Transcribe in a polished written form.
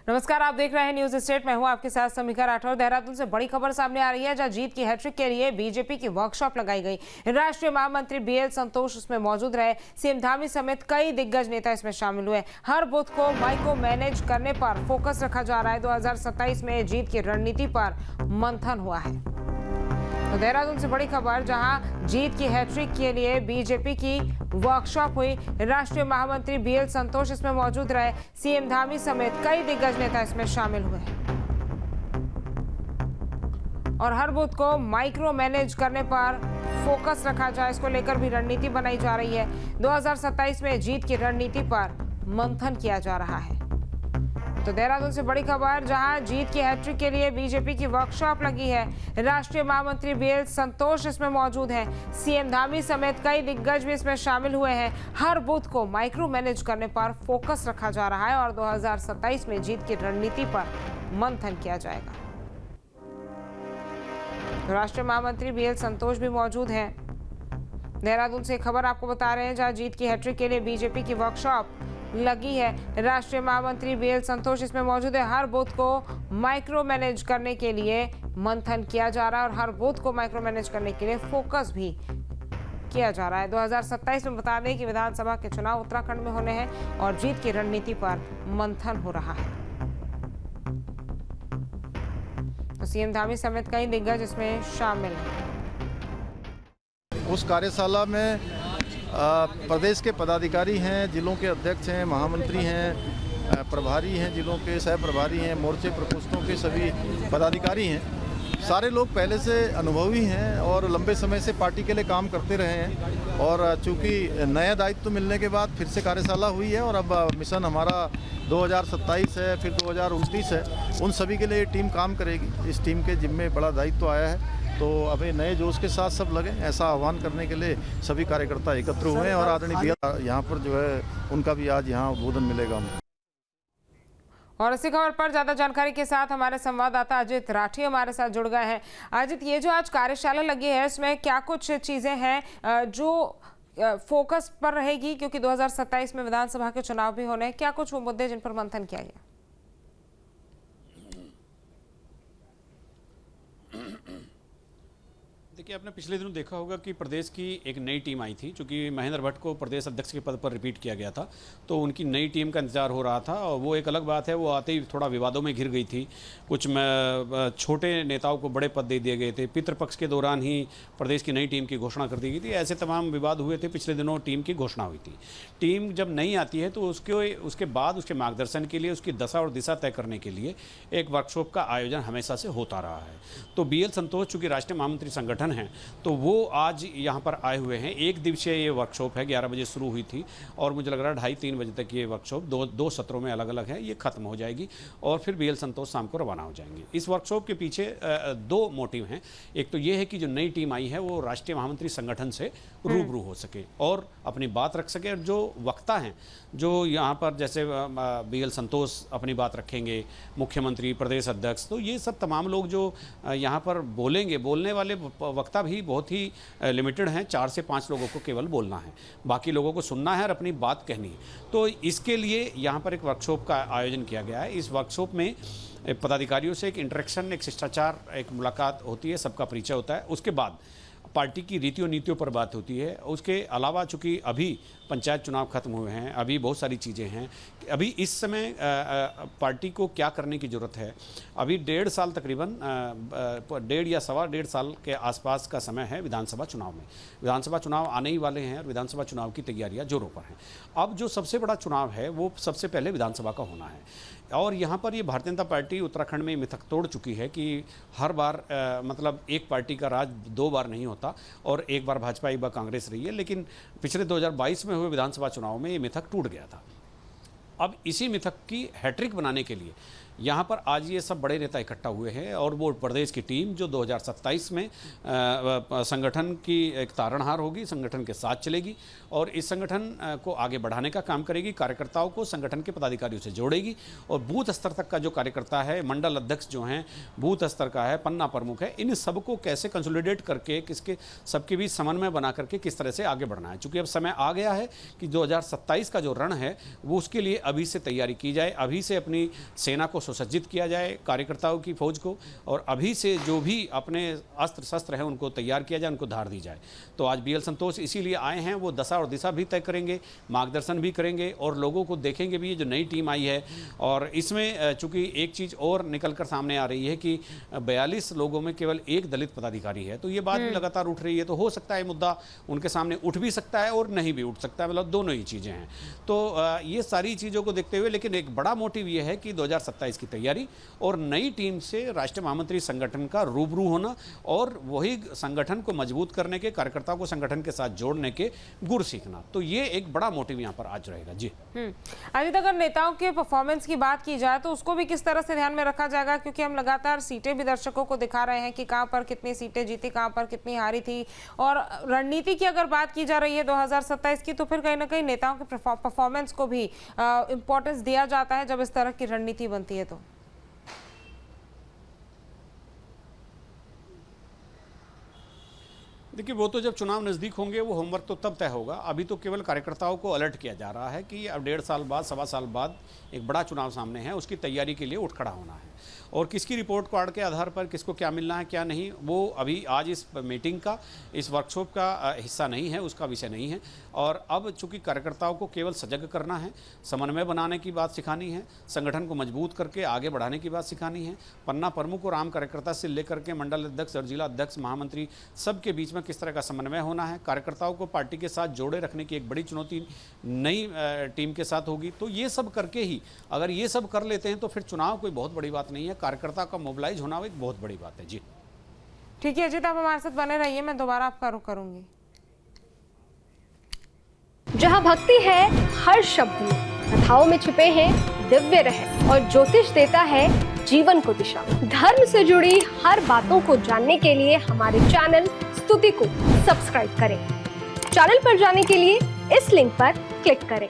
नमस्कार, आप देख रहे हैं न्यूज स्टेट। मैं हूं आपके साथ समीक्षा राठौर। देहरादून से बड़ी खबर सामने आ रही है, जहां जीत की हैट्रिक के लिए बीजेपी की वर्कशॉप लगाई गई। राष्ट्रीय महामंत्री बीएल संतोष उसमें मौजूद रहे। सीएम धामी समेत कई दिग्गज नेता इसमें शामिल हुए। हर बूथ को माइक्रो मैनेज करने पर फोकस रखा जा रहा है। 2027 में जीत की रणनीति पर मंथन हुआ है। तो देहरादून से बड़ी खबर, जहां जीत की हैट्रिक के लिए बीजेपी की वर्कशॉप हुई। राष्ट्रीय महामंत्री बीएल संतोष इसमें मौजूद रहे। सीएम धामी समेत कई दिग्गज नेता इसमें शामिल हुए और हर बूथ को माइक्रो मैनेज करने पर फोकस रखा जाए, इसको लेकर भी रणनीति बनाई जा रही है। 2027 में जीत की रणनीति पर मंथन किया जा रहा है। तो देहरादून से बड़ी खबर, जहां जीत की हैट्रिक के लिए बीजेपी की वर्कशॉप लगी है। राष्ट्रीय महामंत्री बीएल संतोष इसमें मौजूद हैं। सीएम धामी समेत कई दिग्गज भी इसमें शामिल हुए हैं। हर बूथ को माइक्रो मैनेज करने पर फोकस रखा जा रहा है और 2027 में जीत की रणनीति पर मंथन किया जाएगा। तो राष्ट्रीय महामंत्री बीएल संतोष भी मौजूद हैं। देहरादून से खबर आपको बता रहे हैं, जहां जीत की हैट्रिक के लिए बीजेपी की वर्कशॉप लगी है। राष्ट्रीय महामंत्री बीएल संतोष इसमें मौजूद है। हर बूथ को माइक्रो मैनेज करने के लिए मंथन किया जा रहा है और हर बूथ को माइक्रो मैनेज करने के लिए फोकस भी किया जा रहा है। 2027 में बता दें कि विधानसभा के चुनाव उत्तराखंड में होने हैं और जीत की रणनीति पर मंथन हो रहा है। तो सीएम धामी समेत कई दिग्गज इसमें शामिल हैं। उस कार्यशाला में प्रदेश के पदाधिकारी हैं, जिलों के अध्यक्ष हैं, महामंत्री हैं, प्रभारी हैं, जिलों के सह प्रभारी हैं, मोर्चे प्रकोष्ठों के सभी पदाधिकारी हैं। सारे लोग पहले से अनुभवी हैं और लंबे समय से पार्टी के लिए काम करते रहे हैं। और चूंकि नया दायित्व मिलने के बाद फिर से कार्यशाला हुई है और अब मिशन हमारा 2027 है, फिर 2029 है। उन सभी के लिए टीम काम करेगी। इस टीम के जिम्मे बड़ा दायित्व आया है, तो अभी नए जोश के साथ सब लगे, ऐसा आह्वान करने के लिए सभी कार्यकर्ता एकत्र हुए हैं। और आदरणीय भैया यहाँ पर जो है उनका भी आज यहाँ उद्बोधन मिलेगा उनको। और इसी खबर पर ज्यादा जानकारी के साथ हमारे संवाददाता अजित राठी हमारे साथ जुड़ गए हैं। अजित, ये जो आज कार्यशाला लगी है, इसमें क्या कुछ चीजें हैं जो फोकस पर रहेगी, क्योंकि 2027 में विधानसभा के चुनाव भी होने हैं? क्या कुछ वो मुद्दे जिन पर मंथन किया गया? देखिए, आपने पिछले दिनों देखा होगा कि प्रदेश की एक नई टीम आई थी। चूंकि महेंद्र भट्ट को प्रदेश अध्यक्ष के पद पर रिपीट किया गया था, तो उनकी नई टीम का इंतजार हो रहा था। और वो एक अलग बात है, वो आते ही थोड़ा विवादों में घिर गई थी। कुछ छोटे नेताओं को बड़े पद दे दिए गए थे। पितृपक्ष के दौरान ही प्रदेश की नई टीम की घोषणा कर दी गई थी। ऐसे तमाम विवाद हुए थे। पिछले दिनों टीम की घोषणा हुई थी। टीम जब नई आती है तो उसके बाद उसके मार्गदर्शन के लिए, उसकी दशा और दिशा तय करने के लिए एक वर्कशॉप का आयोजन हमेशा से होता रहा है। तो बीएल संतोष चूँकि राष्ट्रीय महामंत्री संगठन है, तो वो आज यहाँ पर आए हुए हैं। एक दिवसीय ये वर्कशॉप है, 11 बजे शुरू हुई थी और मुझे लग रहा है 2:30-3 बजे तक ये वर्कशॉप दो सत्रों में अलग अलग है, ये खत्म हो जाएगी और फिर बीएल संतोष शाम को रवाना हो जाएंगे। इस वर्कशॉप के पीछे दो मोटिव हैं। एक तो ये है कि जो नई टीम आई है वो राष्ट्रीय महामंत्री संगठन से रूबरू हो सके और अपनी बात रख सके। और जो वक्ता हैं, जो यहाँ पर जैसे बीएल संतोष अपनी बात रखेंगे, मुख्यमंत्री, प्रदेश अध्यक्ष, तो ये सब तमाम लोग जो यहाँ पर बोलेंगे, बोलने वाले वक्ता भी बहुत ही लिमिटेड हैं। 4 से 5 लोगों को केवल बोलना है, बाकी लोगों को सुनना है और अपनी बात कहनी है। तो इसके लिए यहाँ पर एक वर्कशॉप का आयोजन किया गया है। इस वर्कशॉप में पदाधिकारियों से एक इंटरेक्शन, एक शिष्टाचार, एक मुलाकात होती है, सबका परिचय होता है। उसके बाद पार्टी की रीतियों नीतियों पर बात होती है। उसके अलावा चूँकि अभी पंचायत चुनाव खत्म हुए हैं, अभी बहुत सारी चीज़ें हैं। अभी इस समय पार्टी को क्या करने की ज़रूरत है। अभी 1.5 साल, तकरीबन 1.5 या 1.25 साल के आसपास का समय है विधानसभा चुनाव में। विधानसभा चुनाव आने ही वाले हैं और विधानसभा चुनाव की तैयारियां जोरों पर हैं। अब जो सबसे बड़ा चुनाव है वो सबसे पहले विधानसभा का होना है। और यहाँ पर ये भारतीय जनता पार्टी उत्तराखंड में मिथक तोड़ चुकी है कि हर बार मतलब एक पार्टी का राज 2 बार नहीं होता और एक बार भाजपा, एक बार कांग्रेस रही है। लेकिन पिछले 2022 में हुए विधानसभा चुनाव में ये मिथक टूट गया था। अब इसी मिथक की हैट्रिक बनाने के लिए यहाँ पर आज ये सब बड़े नेता इकट्ठा हुए हैं और वो प्रदेश की टीम जो 2027 में संगठन की एक तारणहार होगी, संगठन के साथ चलेगी और इस संगठन को आगे बढ़ाने का काम करेगी, कार्यकर्ताओं को संगठन के पदाधिकारियों से जोड़ेगी और बूथ स्तर तक का जो कार्यकर्ता है, मंडल अध्यक्ष जो हैं, बूथ स्तर का है, पन्ना प्रमुख है, इन सबको कैसे कंसोलिडेट करके किसके सबके बीच समन्वय बना करके किस तरह से आगे बढ़ना है। चूंकि अब समय आ गया है कि 2027 का जो रण है वो उसके लिए अभी से तैयारी की जाए, अभी से अपनी सेना को सुसज्जित किया जाए, कार्यकर्ताओं की फौज को, और अभी से जो भी अपने अस्त्र शस्त्र हैं उनको तैयार किया जाए, उनको धार दी जाए। तो आज BL संतोष इसीलिए आए हैं, वो दशा और दिशा भी तय करेंगे, मार्गदर्शन भी करेंगे और लोगों को देखेंगे भी। ये जो नई टीम आई है और इसमें चूंकि एक चीज़ और निकलकर सामने आ रही है कि 42 लोगों में केवल एक दलित पदाधिकारी है, तो ये बात भी लगातार उठ रही है। तो हो सकता है मुद्दा उनके सामने उठ भी सकता है और नहीं भी उठ सकता है, मतलब दोनों ही चीज़ें हैं। तो ये सारी चीज़ों को देखते हुए, लेकिन एक बड़ा मोटिव ये है कि 2027 की तैयारी और नई टीम से राष्ट्रीय महामंत्री संगठन का रूबरू होना और वही संगठन को मजबूत करने के, कार्यकर्ताओं को संगठन के साथ जोड़ने के गुर सीखना। तो ये एक बड़ा मोटिव यहाँ पर आज रहेगा। जी अजीत, अगर नेताओं के परफॉर्मेंस की बात की जाए तो उसको भी किस तरह से ध्यान में रखा जाएगा, क्योंकि हम लगातार सीटें भी दर्शकों को दिखा रहे हैं कि कहां पर कितनी सीटें जीती, कहां पर कितनी हारी थी, और रणनीति की अगर बात की जा रही है 2027 की, तो फिर कहीं ना कहीं नेताओं के परफॉर्मेंस को भी इंपॉर्टेंस दिया जाता है जब इस तरह की रणनीति बनती है। तो देखिए, वो तो जब चुनाव नज़दीक होंगे वो होमवर्क तो तब तय होगा। अभी तो केवल कार्यकर्ताओं को अलर्ट किया जा रहा है कि अब 1.5 साल बाद, 1.25 साल बाद एक बड़ा चुनाव सामने है, उसकी तैयारी के लिए उठ खड़ा होना है और किसकी रिपोर्ट कार्ड के आधार पर किसको क्या मिलना है क्या नहीं, वो अभी आज इस मीटिंग का, इस वर्कशॉप का हिस्सा नहीं है, उसका विषय नहीं है। और अब चूंकि कार्यकर्ताओं को केवल सजग करना है, समन्वय बनाने की बात सिखानी है, संगठन को मजबूत करके आगे बढ़ाने की बात सिखानी है, पन्ना प्रमुख और आम कार्यकर्ता से लेकर के मंडल अध्यक्ष और जिला अध्यक्ष, महामंत्री, सबके बीच में किस तरह का समन्वय होना है, कार्यकर्ताओं को पार्टी के साथ जोड़े रखने की एक बड़ी चुनौती नई टीम के साथ होगी। तो ये सब करके ही अगर ये सब कर लेते हैं तो फिर चुनाव कोई बहुत बड़ी बात नहीं है, कार्यकर्ता का मोबिलाइज होना एक बहुत बड़ी बात है। जी ठीक है अजीत, आप हमारे साथ बने रहिए, मैं दोबारा आपका रुख करूंगी। जहाँ भक्ति है हर शब्द में, कथाओं में छुपे हैं दिव्य रहस्य और ज्योतिष देता है जीवन को दिशा। धर्म से जुड़ी हर बातों को जानने के लिए हमारे चैनल स्तुति को सब्सक्राइब करें। चैनल पर जाने के लिए इस लिंक पर क्लिक करें।